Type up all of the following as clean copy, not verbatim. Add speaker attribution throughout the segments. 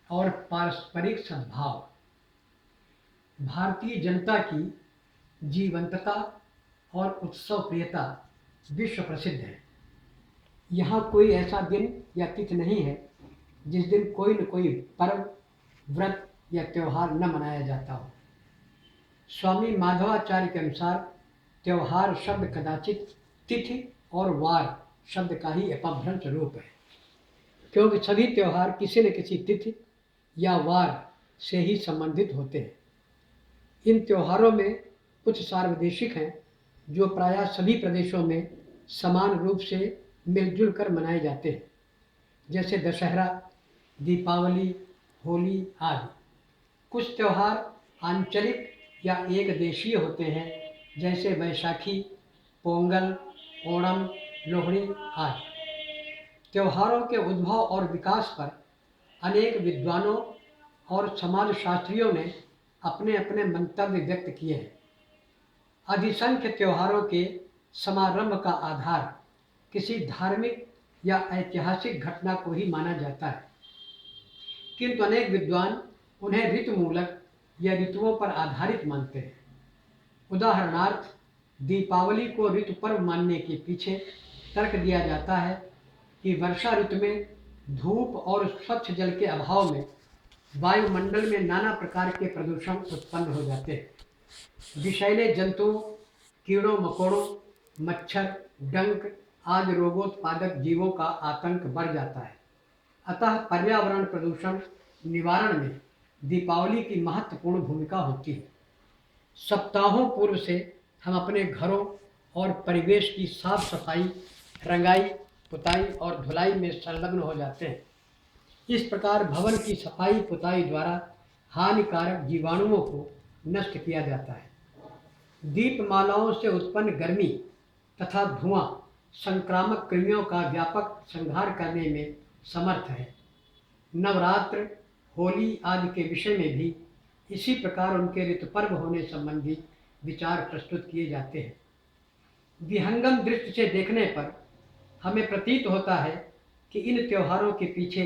Speaker 1: और पारस्परिक सद्भाव। भारतीय जनता की जीवंतता और उत्सव प्रियता विश्व प्रसिद्ध है। यहाँ कोई ऐसा दिन या तिथि नहीं है जिस दिन कोई न कोई पर्व, व्रत या त्यौहार न मनाया जाता हो। स्वामी माधवाचार्य के अनुसार त्यौहार शब्द कदाचित तिथि और वार शब्द का ही अपभ्रंश रूप है, क्योंकि सभी त्यौहार किसी न किसी तिथि या वार से ही संबंधित होते हैं। इन त्योहारों में कुछ सार्वदेशिक हैं जो प्रायः सभी प्रदेशों में समान रूप से मिलजुल कर मनाए जाते हैं, जैसे दशहरा, दीपावली, होली आदि। कुछ त्यौहार आंचलिक या एक देशीय होते हैं, जैसे बैसाखी, पोंगल, ओणम, लोहड़ी आदि। त्योहारों के उद्भव और विकास पर अनेक विद्वानों और समाजशास्त्रियों ने अपने अपने मंतव्य व्यक्त किए हैं। अधिसंख्य त्योहारों के समारंभ का आधार किसी धार्मिक या ऐतिहासिक घटना को ही माना जाता है, किंतु अनेक विद्वान उन्हें ऋतुमूलक या ऋतुओं पर आधारित मानते हैं। उदाहरणार्थ, दीपावली को ऋतु पर्व मानने के पीछे तर्क दिया जाता है कि वर्षा ऋतु में धूप और स्वच्छ जल के अभाव में वायुमंडल में नाना प्रकार के प्रदूषण उत्पन्न हो जाते हैं। विषैले जंतुओं, कीड़ों मकोड़ों, मच्छर, डंक आदि रोगोत्पादक जीवों का आतंक बढ़ जाता है। अतः पर्यावरण प्रदूषण निवारण में दीपावली की महत्वपूर्ण भूमिका होती है। सप्ताहों पूर्व से हम अपने घरों और परिवेश की साफ सफाई, रंगाई, पुताई और धुलाई में संलग्न हो जाते हैं। इस प्रकार भवन की सफाई पुताई द्वारा हानिकारक जीवाणुओं को नष्ट किया जाता है। दीपमालाओं से उत्पन्न गर्मी तथा धुआं संक्रामक कृमियों का व्यापक संहार करने में समर्थ है। नवरात्र, होली आदि के विषय में भी इसी प्रकार उनके ऋतुपर्व होने संबंधी विचार प्रस्तुत किए जाते हैं। विहंगम दृष्टि से देखने पर हमें प्रतीत होता है कि इन त्योहारों के पीछे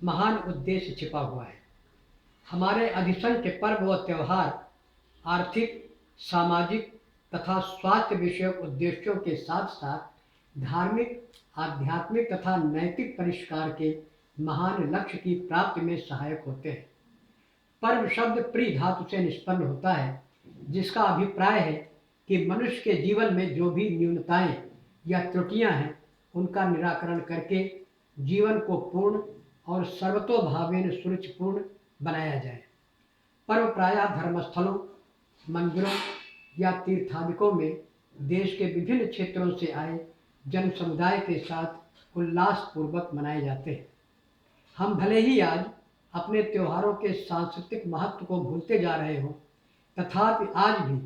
Speaker 1: महान उद्देश्य छिपा हुआ है। हमारे अधिसंख्य पर्व व त्यौहार आर्थिक, सामाजिक तथा स्वास्थ्य विषयक उद्देश्यों के साथ साथ धार्मिक, आध्यात्मिक तथा नैतिक परिष्कार के महान लक्ष्य की प्राप्ति में सहायक होते हैं। पर्व शब्द प्री धातु से निष्पन्न होता है, जिसका अभिप्राय है कि मनुष्य के जीवन में जो भी न्यूनताएं या त्रुटियां हैं, उनका निराकरण करके जीवन को पूर्ण और सर्वतोभावेन सुरुचिपूर्ण बनाया जाए। पर्व प्रायः धर्मस्थलों, मंदिरों या तीर्थादिकों में देश के विभिन्न क्षेत्रों से आए जन समुदाय के साथ उल्लासपूर्वक मनाए जाते हैं। हम भले ही आज अपने त्योहारों के सांस्कृतिक महत्व को भूलते जा रहे हों, तथापि आज भी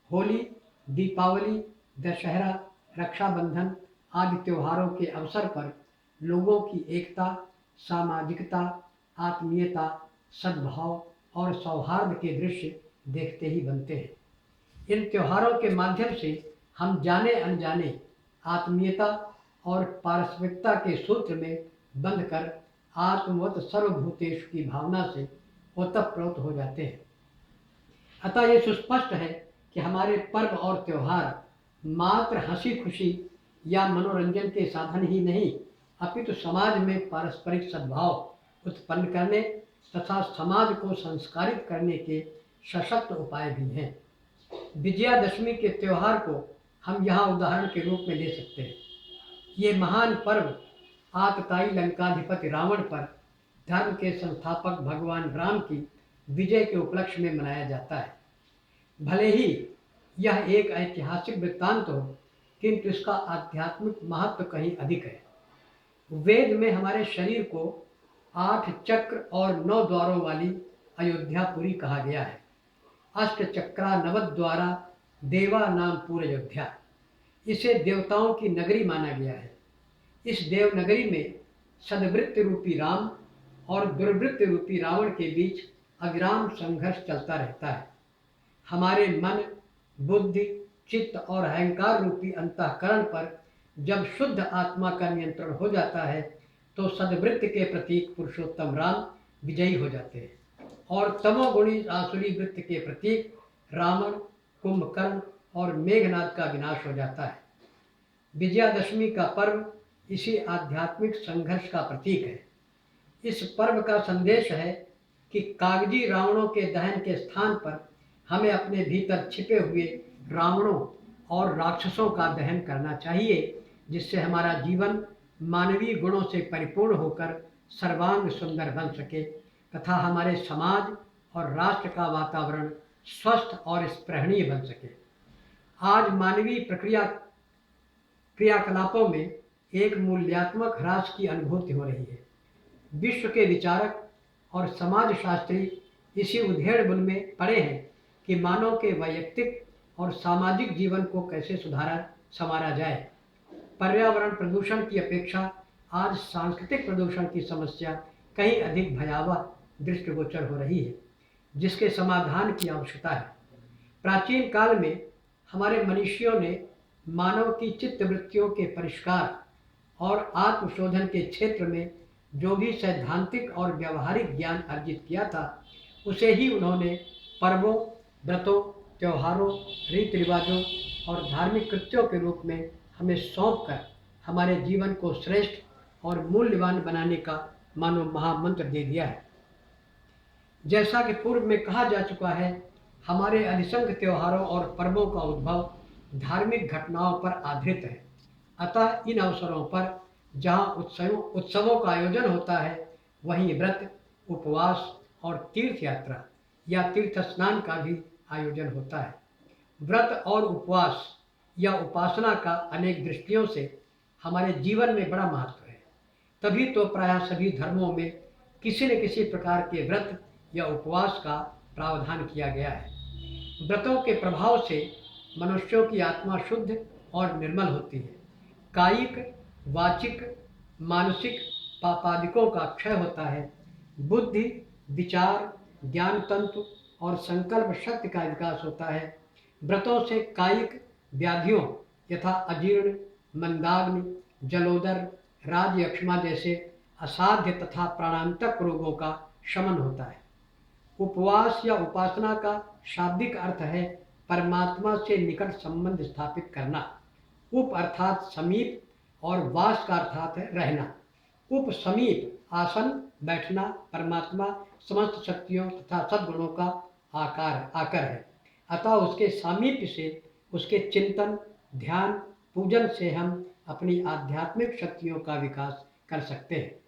Speaker 1: होली, दीपावली, दशहरा, रक्षाबंधन आदि त्योहारों के अवसर पर लोगों की एकता, सामाजिकता, आत्मीयता, सद्भाव और सौहार्द के दृश्य देखते ही बनते हैं। इन त्योहारों के माध्यम से हम जाने अनजाने आत्मीयता और पारस्परिकता के सूत्र में बंधकर आत्मवत सर्वभूतेषु की भावना से ओतप्रोत हो जाते हैं। अतः ये सुस्पष्ट है कि हमारे पर्व और त्यौहार मात्र हंसी खुशी या मनोरंजन के साधन ही नहीं, अपितु समाज में पारस्परिक सद्भाव उत्पन्न करने तथा समाज को संस्कारित करने के सशक्त उपाय भी हैं। विजयादशमी के त्यौहार को हम यहाँ उदाहरण के रूप में ले सकते हैं। ये महान पर्व आतताई लंकाधिपति रावण पर धर्म के संस्थापक भगवान राम की विजय के उपलक्ष्य में मनाया जाता है। भले ही यह एक ऐतिहासिक वृत्तांत हो, किंतु इसका आध्यात्मिक महत्व कहीं अधिक है। वेद में हमारे शरीर को 8 चक्र और 9 द्वारों वाली अयोध्यापुरी कहा गया है। अष्टचक्रा नवद्वारा देवा नाम पूर अयोध्या। इसे देवताओं की नगरी माना गया है। इस देवनगरी में सद्वृत्ति रूपी राम और दुर्वृत्ति रूपी रावण के बीच अविराम संघर्ष चलता रहता है। हमारे मन, बुद्धि, चित्त और अहंकार रूपी अंतःकरण पर जब शुद्ध आत्मा का नियंत्रण हो जाता है, तो सद्वृत्ति के प्रतीक पुरुषोत्तम राम विजयी हो जाते हैं और तमोगुणी आसुरी वृत्ति के प्रतीक रावण, कुंभकर्ण और मेघनाद का विनाश हो जाता है। विजयादशमी का पर्व इसी आध्यात्मिक संघर्ष का प्रतीक है। इस पर्व का संदेश है कि कागजी रावणों के दहन के स्थान पर हमें अपने भीतर छिपे हुए रावणों और राक्षसों का दहन करना चाहिए, जिससे हमारा जीवन मानवीय गुणों से परिपूर्ण होकर सर्वांग सुंदर बन सके तथा हमारे समाज और राष्ट्र का वातावरण स्वस्थ और स्पृहणीय बन सके। आज मानवीय क्रियाकलापों में एक मूल्यात्मक ह्रास की अनुभूति हो रही है। विश्व के विचारक और समाजशास्त्री इसी उधेड़-बुन में पड़े हैं कि मानव के वैयक्तिक और सामाजिक जीवन को कैसे संवारा जाए। पर्यावरण प्रदूषण की अपेक्षा आज सांस्कृतिक प्रदूषण की समस्या कहीं अधिक भयावह दृष्टिगोचर हो रही है, जिसके समाधान की आवश्यकता है। प्राचीन काल में हमारे मनीषियों ने मानव की चित्तवृत्तियों के परिष्कार और आत्मशोधन के क्षेत्र में जो भी सैद्धांतिक और व्यवहारिक ज्ञान अर्जित किया था, उसे ही उन्होंने पर्वों, व्रतों, त्योहारों, रीति रिवाजों और धार्मिक कृत्यों के रूप में हमें सौंप कर हमारे जीवन को श्रेष्ठ और मूल्यवान बनाने का मानो महामंत्र दे दिया है। जैसा कि पूर्व में कहा जा चुका है, हमारे अधिसंख्य त्योहारों और पर्वों का उद्भव धार्मिक घटनाओं पर आधारित है। अतः इन अवसरों पर जहाँ उत्सवों का आयोजन होता है, वहीं व्रत, उपवास और तीर्थ यात्रा या तीर्थ स्नान का भी आयोजन होता है। व्रत और उपवास या उपासना का अनेक दृष्टियों से हमारे जीवन में बड़ा महत्व है। तभी तो प्रायः सभी धर्मों में किसी न किसी प्रकार के व्रत या उपवास का प्रावधान किया गया है। व्रतों के प्रभाव से मनुष्यों की आत्मा शुद्ध और निर्मल होती है। कायिक, वाचिक, मानसिक पापादिकों का क्षय होता है। बुद्धि, विचार, ज्ञान तंत्र और संकल्प शक्ति का विकास होता है। व्रतों से कायिक व्याधियों यथा अजीर्ण, मंदाग्नि, जलोदर, राजयक्ष्मा जैसे असाध्य तथा प्राणांतक रोगों का शमन होता है। उपवास या उपासना का शाब्दिक अर्थ है परमात्मा से निकट संबंध स्थापित करना। उप अर्थात समीप और वास का अर्थात है रहना। उप समीप आसन, बैठना, परमात्मा समस्त शक्तियों तथा सद्गुणों का आकर है। अतः उसके सामीप्य से, उसके चिंतन, ध्यान, पूजन से हम अपनी आध्यात्मिक शक्तियों का विकास कर सकते हैं।